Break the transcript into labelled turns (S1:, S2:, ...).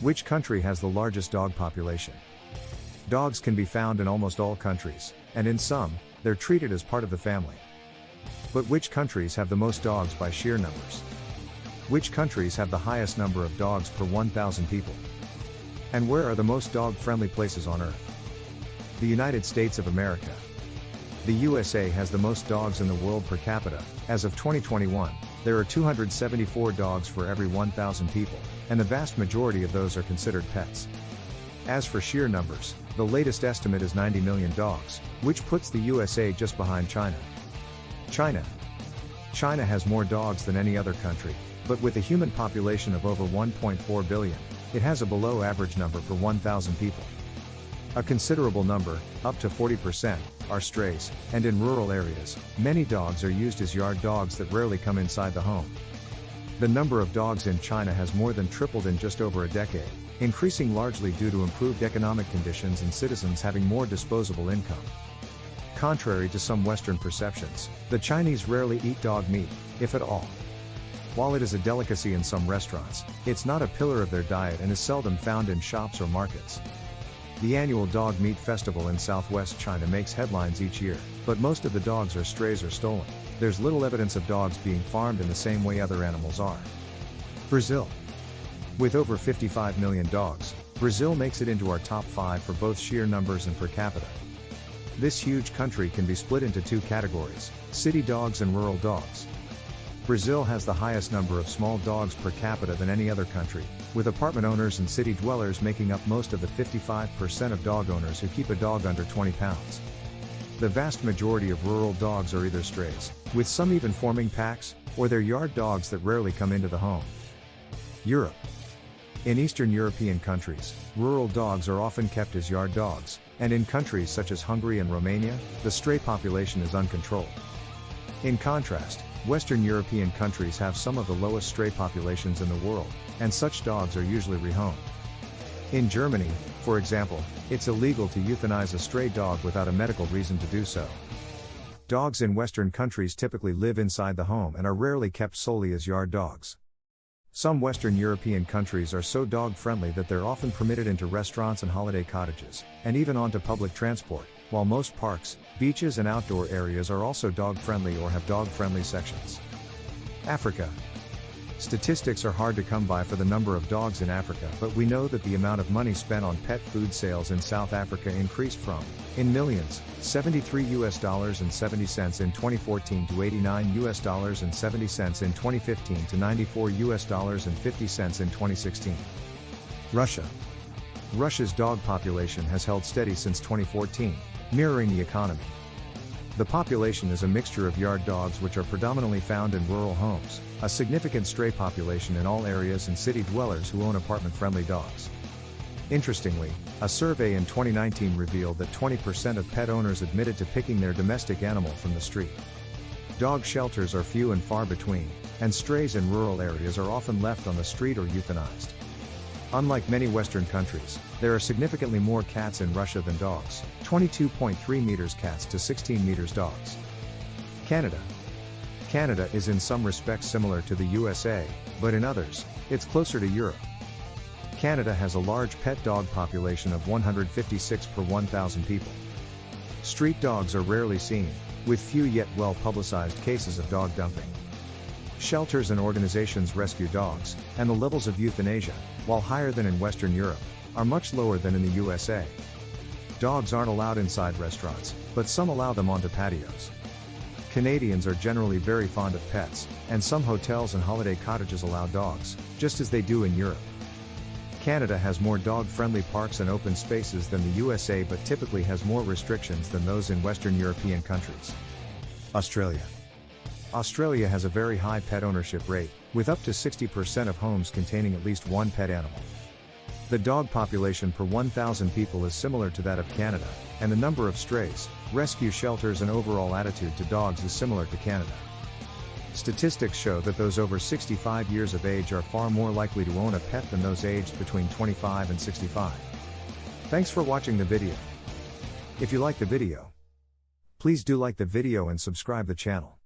S1: Which country has the largest dog population? Dogs can be found in almost all countries, and in some, they're treated as part of the family. But which countries have the most dogs by sheer numbers? Which countries have the highest number of dogs per 1,000 people? And where are the most dog-friendly places on Earth? The United States of America. The USA has the most dogs in the world per capita. As of 2021, there are 274 dogs for every 1,000 people, and the vast majority of those are considered pets. As for sheer numbers, the latest estimate is 90 million dogs, which puts the USA just behind China. China has more dogs than any other country, but with a human population of over 1.4 billion, it has a below average number per 1,000 people. A considerable number, up to 40%, are strays, and in rural areas, many dogs are used as yard dogs that rarely come inside the home. The number of dogs in China has more than tripled in just over a decade, increasing largely due to improved economic conditions and citizens having more disposable income. Contrary to some Western perceptions, the Chinese rarely eat dog meat, if at all. While it is a delicacy in some restaurants, it's not a pillar of their diet and is seldom found in shops or markets. The annual Dog Meat Festival in southwest China makes headlines each year, but most of the dogs are strays or stolen. There's little evidence of dogs being farmed in the same way other animals are. Brazil. With over 55 million dogs, Brazil makes it into our top 5 for both sheer numbers and per capita. This huge country can be split into two categories: city dogs and rural dogs. Brazil has the highest number of small dogs per capita than any other country, with apartment owners and city dwellers making up most of the 55% of dog owners who keep a dog under 20 pounds. The vast majority of rural dogs are either strays, with some even forming packs, or they're yard dogs that rarely come into the home. Europe. In Eastern European countries, rural dogs are often kept as yard dogs, and in countries such as Hungary and Romania, the stray population is uncontrolled. In contrast, Western European countries have some of the lowest stray populations in the world, and such dogs are usually rehomed. In Germany, for example, it's illegal to euthanize a stray dog without a medical reason to do so. Dogs in Western countries typically live inside the home and are rarely kept solely as yard dogs. Some Western European countries are so dog-friendly that they're often permitted into restaurants and holiday cottages, and even onto public transport, while most parks, beaches and outdoor areas are also dog-friendly or have dog-friendly sections. Africa. Statistics are hard to come by for the number of dogs in Africa, but we know that the amount of money spent on pet food sales in South Africa increased from, in millions, $73.70 in 2014 to $89.70 in 2015 to $94.50 in 2016. Russia. Russia's dog population has held steady since 2014, mirroring the economy. The population is a mixture of yard dogs which are predominantly found in rural homes, a significant stray population in all areas, and city dwellers who own apartment-friendly dogs. Interestingly, a survey in 2019 revealed that 20% of pet owners admitted to picking their domestic animal from the street. Dog shelters are few and far between, and strays in rural areas are often left on the street or euthanized. Unlike many Western countries, there are significantly more cats in Russia than dogs, 22.3 meters cats to 16 meters dogs. Canada. Canada is in some respects similar to the USA, but in others, it's closer to Europe. Canada has a large pet dog population of 156 per 1,000 people. Street dogs are rarely seen, with few yet well-publicized cases of dog dumping. Shelters and organizations rescue dogs, and the levels of euthanasia, while higher than in Western Europe, are much lower than in the USA. Dogs aren't allowed inside restaurants, but some allow them onto patios. Canadians are generally very fond of pets, and some hotels and holiday cottages allow dogs, just as they do in Europe. Canada has more dog-friendly parks and open spaces than the USA, but typically has more restrictions than those in Western European countries. Australia. Australia has a very high pet ownership rate, with up to 60% of homes containing at least one pet animal. The dog population per 1,000 people is similar to that of Canada, and the number of strays, rescue shelters and overall attitude to dogs is similar to Canada. Statistics show that those over 65 years of age are far more likely to own a pet than those aged between 25 and 65. Thanks for watching the video. If you like the video, please do like the video and subscribe the channel.